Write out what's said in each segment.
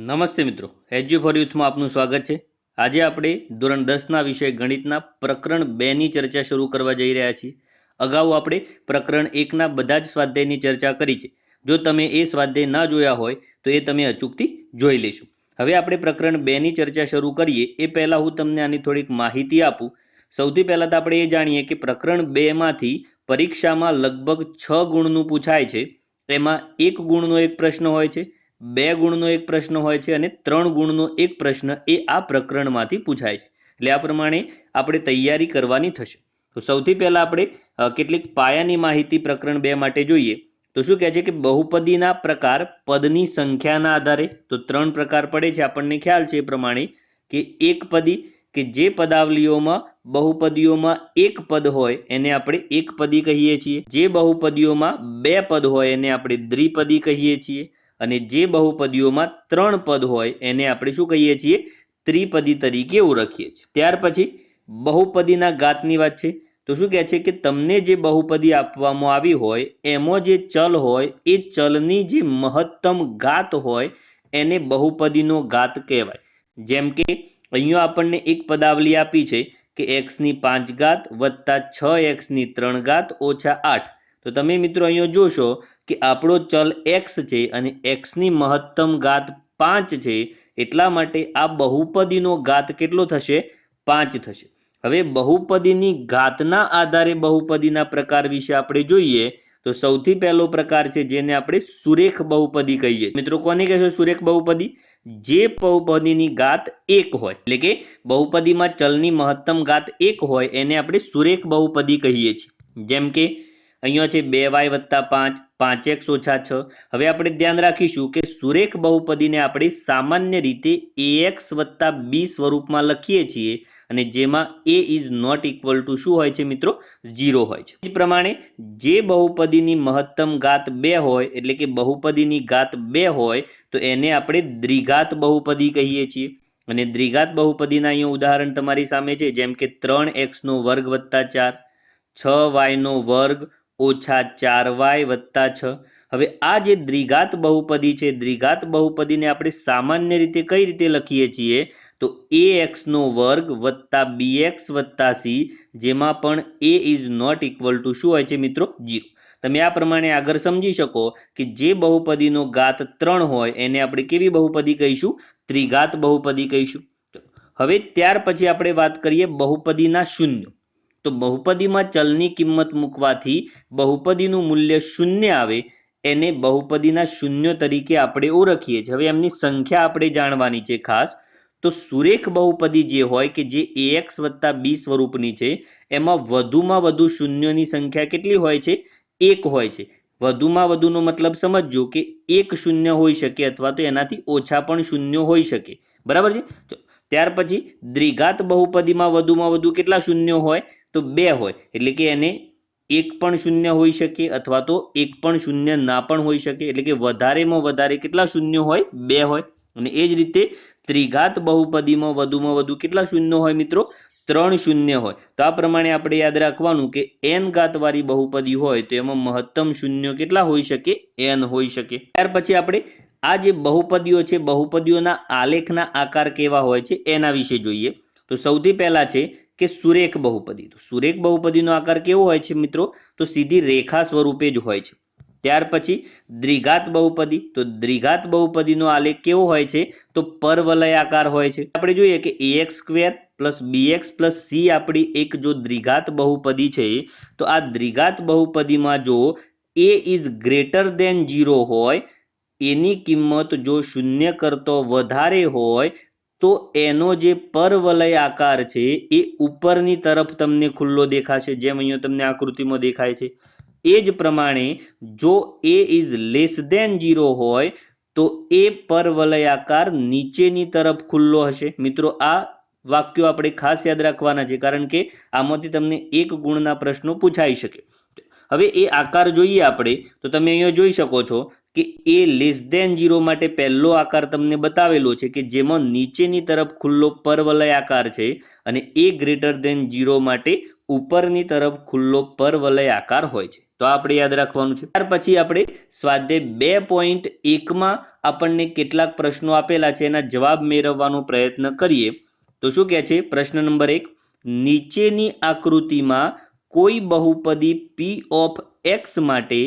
નમસ્તે મિત્રો, એજ્યુ ફોર યુથમાં આપનું સ્વાગત છે। આજે આપણે ધોરણ 10ના વિષય ગણિતના પ્રકરણ 2ની ચર્ચા શરૂ કરવા જઈ રહ્યા છીએ। અગાઉ આપણે પ્રકરણ 1ના બધા જ સ્વાધ્યાયની ચર્ચા કરી છે। જો તમે એ સ્વાધ્યાય ના જોયા હોય તો એ તમે અચૂકથી જોઈ લેશો। હવે આપણે પ્રકરણ 2ની ચર્ચા શરૂ કરીએ એ પહેલાં હું તમને આની થોડીક માહિતી આપું। સૌથી પહેલાં તો આપણે એ જાણીએ કે પ્રકરણ 2માંથી પરીક્ષામાં લગભગ 6 ગુણનું પૂછાય છે। એમાં 1 ગુણનો એક પ્રશ્ન હોય છે, 2 ગુણનો એક પ્રશ્ન હોય છે અને 3 ગુણનો એક પ્રશ્ન એ આ પ્રકરણમાંથી પૂછાય છે। એટલે આ પ્રમાણે આપણે તૈયારી કરવાની થશે। તો સૌથી પહેલા આપણે કેટલીક પાયાની માહિતી પ્રકરણ 2 માટે જોઈએ। તો શું કહે છે કે બહુપદીના પ્રકાર પદની સંખ્યાના આધારે, તો 3 પ્રકાર પડે છે, આપણને ખ્યાલ છે એ પ્રમાણે કે એકપદી, કે જે પદાવલીઓમાં બહુપદીઓમાં એક પદ હોય એને આપણે એકપદી કહીએ છીએ। જે બહુપદીઓમાં 2 પદ હોય એને આપણે દ્વિપદી કહીએ છીએ અને જે બહુપદીઓમાં 3 પદ હોય એને આપણે શું કહીએ છીએ? ત્રિપદી તરીકે ઓળખીએ છીએ। ત્યાર પછી બહુપદીના ઘાતની વાત છે। તો શું કહે છે કે તમને જે બહુપદી આપવામાં આવી હોય એમાં જે ચલ હોય એ ચલની જે મહત્તમ ઘાત હોય એને બહુપદીનો ઘાત કહેવાય। જેમ કે અહીંયા આપણને એક પદાવલી આપી છે કે x ની 5 ઘાત વત્તા 6x ની 3 ઘાત ઓછા 8। તો તમે મિત્રો અહીંયા જોશો કે આપણો ચલ x છે અને x ની મહત્તમ ઘાત 5 છે, એટલા માટે આ બહુપદીનો ઘાત કેટલો થશે? 5 થશે। હવે બહુપદીની ઘાતના આધારે બહુપદીના પ્રકાર વિશે આપણે જોઈએ તો સૌથી પહેલો પ્રકાર છે જેને આપણે સુરેખ બહુપદી કહીએ। મિત્રો કોને કહેશો સુરેખ બહુપદી? જે બહુપદીની ઘાત 1 હોય, એટલે કે બહુપદીમાં ચલની મહત્તમ ઘાત 1 હોય એને આપણે સુરેખ બહુપદી કહીએ છીએ। જેમ કે અહીંયા છે 2y વત્તા 5, 5x ઓછા 6। હવે આપણે ધ્યાન રાખીશું કે સુરેખ બહુપદીને આપણે સામાન્ય રીતે ax વત્તા b સ્વરૂપમાં લખીએ છીએ અને જેમાં a is not equal to શું હોય છે મિત્રો? 0 હોય છે। એ પ્રમાણે જે બહુપદીની મહત્તમ ઘાત 2 હોય, એટલે કે બહુપદીની ઘાત 2 હોય તો એને આપણે દ્વિઘાત બહુપદી કહીએ છીએ। અને દ્વિઘાત બહુપદીના અહીંયા ઉદાહરણ તમારી સામે છે, જેમ કે 3x નો વર્ગ વત્તા 4, 6y નો વર્ગ ઓછા 4y વત્તા 6। હવે આ જે દ્વિઘાત બહુપદી છે, દ્વિઘાત બહુપદીને આપણે સામાન્ય રીતે કઈ રીતે લખીએ છીએ? તો ax નો વર્ગ વત્તા bx વત્તા c, જેમાં પણ a is not equal to શું હોય છે મિત્રો? 0। તમે આ પ્રમાણે આગળ સમજી શકો કે જે બહુપદીનો ઘાત 3 હોય એને આપણે કેવી બહુપદી કહીશું? ત્રિઘાત બહુપદી કહીશું। હવે ત્યાર પછી આપણે વાત કરીએ બહુપદીના શૂન્ય। તો બહુપદીમાં ચલની કિંમત મૂકવાથી બહુપદીનું મૂલ્ય શૂન્ય આવે એને બહુપદીના શૂન્ય તરીકે આપણે ઓળખીએ છીએ। હવે એમની સંખ્યા આપણે જાણવાની છે ખાસ। તો સુરેખ બહુપદી જે હોય કે જે ax વત્તા b સ્વરૂપની છે એમાં વધુમાં વધુ શૂન્યોની સંખ્યા કેટલી હોય છે? 1 હોય છે। વધુમાં વધુનો મતલબ સમજજો કે એક શૂન્ય હોઈ શકે અથવા તો એનાથી ઓછા પણ શૂન્ય હોઈ શકે, બરાબર છે? ત્યાર પછી દ્વિઘાત બહુપદીમાં વધુમાં વધુ કેટલા શૂન્ય હોય? તો 2 હોય, એટલે કે એને એક પણ શૂન્ય હોઈ શકે અથવા તો એક પણ શૂન્ય ના પણ હોઈ શકે, એટલે કે વધારેમાં વધારે કેટલા શૂન્ય હોય? 2 હોય। અને એ જ રીતે ત્રિઘાત બહુપદીમાં વધુમાં વધુ કેટલા શૂન્ય હોય મિત્રો? 3 શૂન્ય હોય। તો આ પ્રમાણે આપણે યાદ રાખવાનું કે n ઘાત વાળી બહુપદી હોય તો એમાં મહત્તમ શૂન્ય કેટલા હોઈ શકે? n હોઈ શકે। ત્યાર પછી આપણે આ જે બહુપદીઓ છે, બહુપદીઓના આલેખના આકાર કેવા હોય છે એના વિશે જોઈએ। તો સૌથી પહેલા છે કે સુરેખ બહુપદી। તો સુરેખ બહુપદીનો આકાર કેવો હોય છે મિત્રો? તો સીધી રેખા સ્વરૂપે જ હોય છે। ત્યાર પછી દ્વિઘાત બહુપદી। તો દ્વિઘાત બહુપદીનો આલેખ કેવો હોય છે? તો પરવલય આકાર હોય છે। આપણે જોઈએ કે ax square plus bx plus c આપણી એક જો દ્વિઘાત બહુપદી છે તો આ દ્વિઘાત બહુપદીમાં જો a ઇઝ ગ્રેટર દેન 0 હોય, એની કિંમત જો શૂન્ય કરતો વધારે હોય તો એનો જે પરવલય આકાર છે એ ઉપરની તરફ તમને ખુલ્લો દેખાશે, જેમ અહીંયા તમને આકૃતિમાં દેખાય છે। એ જ પ્રમાણે જો a ઇઝ લેસ દેન 0 હોય તો એ પરવલય આકાર નીચેની તરફ ખુલ્લો હશે। મિત્રો આ વાક્યો આપણે ખાસ યાદ રાખવાના છે, કારણ કે આમાંથી તમને એક ગુણના પ્રશ્નો પૂછાઈ શકે। હવે એ આકાર જોઈએ આપણે તો તમે અહીંયા જોઈ શકો છો કે એ લેસ દેન 0 માટે પહેલો આકાર તમને બતાવેલો છે કે જેમાં નીચેની તરફ ખુલ્લો પરવલય આકાર છે અને એ ગ્રેટર દેન 0 માટે ઉપરની તરફ ખુલ્લો પરવલય આકાર હોય છે। તો આ આપણે યાદ રાખવાનું છે. ત્યાર પછી આપણે સ્વાધ્યાય 2.1માં આપણને કેટલાક પ્રશ્નો આપેલા છે, એના જવાબ મેળવવાનો પ્રયત્ન કરીએ. તો શું કહે છે? પ્રશ્ન નંબર 1, નીચેની આકૃતિમાં કોઈ બહુપદી p ઓફ x માટે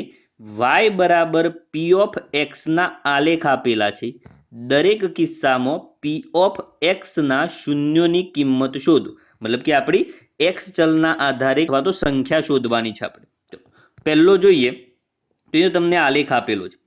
y બરાબર p ઓફ x ના આલેખ આપેલા છે. દરેક કિસ્સામાં p ઓફ x ના શૂન્યોની કિંમત શોધો. મતલબ કે આપણી x ચલના આધારે અથવા તો સંખ્યા શોધવાની છે આપણે. પહેલો જોઈએ તો એ તમને આલેખ આપેલો છે.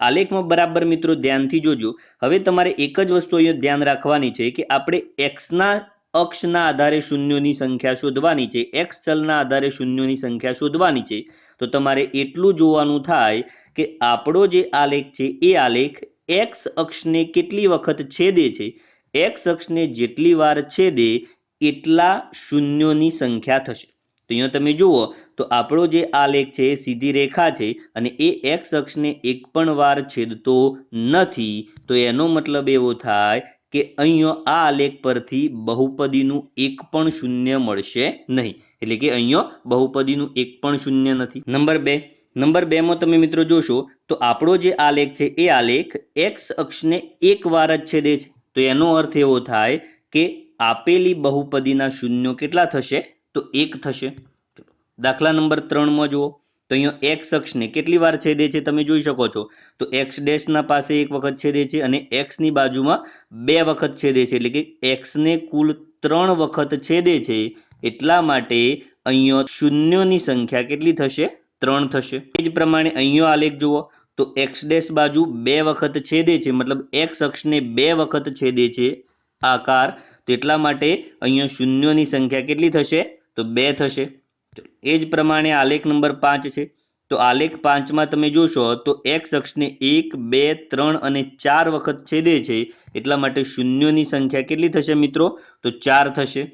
આલેખમાં બરાબર મિત્રો ધ્યાનથી જોજો. હવે તમારે એક જ વસ્તુ અહીંયા ધ્યાન રાખવાની છે કે આપણે એક્સના અક્ષના આધારે શૂન્યોની સંખ્યા શોધવાની છે, એક્સ ચલના આધારે શૂન્યોની સંખ્યા શોધવાની છે. તો તમારે એટલું જોવાનું થાય કે આપણો જે આલેખ છે એ આલેખ એક્સ અક્ષને કેટલી વખત છેદે છે, એક્સ અક્ષને જેટલી વાર છેદે એટલા શૂન્યોની સંખ્યા થશે. તો અહીંયા તમે જુઓ તો આપણો જે આલેખ છે એ સીધી રેખા છે અને એ એક્સ અક્ષને એક પણ વાર છેદતો નથી. તો એનો મતલબ એવો થાય કે અહીંયા આ આલેખ પરથી બહુપદીનું એક પણ શૂન્ય મળશે નહીં. એટલે કે અહીંયા બહુપદીનું એક પણ શૂન્ય નથી. નંબર 2 માં તમે મિત્રો જોશો તો આપણો જે આલેખ છે એ આલેખ એક્સ અક્ષને એક વાર જ છેદે છે. તો એનો અર્થ એવો થાય કે આપેલી બહુપદીના શૂન્યો કેટલા થશે? તો 1 થશે. દાખલા નંબર 3 માં જુઓ તો અહીંયા એક્સ અક્ષને કેટલી વાર છેદે છે તમે જોઈ શકો છો. તો એક્સ ડેશના પાસે એક વખત છેદે છે અને એક્સની બાજુમાં 2 વખત છેદે છે. એટલે કે એક્સને કુલ 3 વખત છેદે છે. એટલા માટે અહીંયા શૂન્યોની સંખ્યા કેટલી થશે? 3 થશે. એ જ પ્રમાણે અહીંયા આલેખ જુઓ તો એક્સ ડેશ બાજુ 2 વખત છેદે છે, મતલબ એક્સ અક્ષને 2 વખત છેદે છે આકાર. તો એટલા માટે અહીંયા શૂન્યોની સંખ્યા કેટલી થશે? તો 2 થશે. એ જ પ્રમાણે આલેખ નંબર 5 છે. તો આલેખ 5માં તમે જોશો તો એક્સ અક્ષને 1, 2, 3 અને 4 વખત છેદે છે. એટલા માટે શૂન્યોની સંખ્યા કેટલી થશે મિત્રો? તો 4 થશે.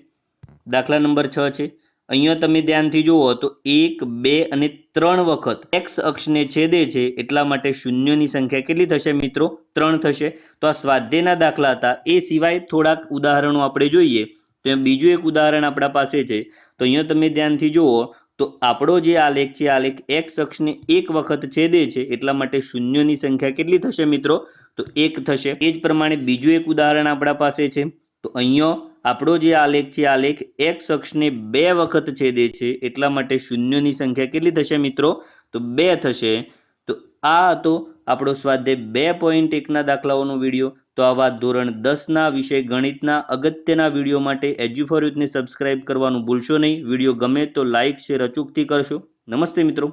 દાખલા નંબર 6 છે. અહીંયા તમે ધ્યાનથી જુઓ તો 1, 2 અને 3 વખત એક્સ અક્ષને છેદે છે. એટલા માટે શૂન્યોની સંખ્યા કેટલી થશે મિત્રો? 3 થશે. તો આ સ્વાધ્યાયના દાખલા હતા. એ સિવાય થોડાક ઉદાહરણો આપણે જોઈએ. તો બીજું એક ઉદાહરણ આપણા પાસે છે. તો અહીંયા તમે ધ્યાનથી જુઓ તો આપણો જે આલેખ છે આલેખ એક્સ અક્ષને એક વખત છેદે છે. એટલા માટે શૂન્યોની સંખ્યા કેટલી થશે મિત્રો? તો 1 થશે. એ જ પ્રમાણે બીજું એક ઉદાહરણ આપણા પાસે છે. તો અહીંયા આપણો જે આલેખ છે આલેખ એક્સ અક્ષને 2 વખત છેદે છે. એટલા માટે શૂન્યોની સંખ્યા કેટલી થશે મિત્રો? તો 2 થશે. તો આ હતો આપણો સ્વાધ્યાય 2.1ના દાખલાઓનો વિડીયો. તો આવા ધોરણ 10ના વિષય ગણિતના અગત્યના વિડીયો માટે એજ્યુ4યુથને સબસ્ક્રાઇબ કરવાનું ભૂલશો નહીં. વિડીયો ગમે તો લાઇક શેર અચૂકથી કરશો. નમસ્તે મિત્રો.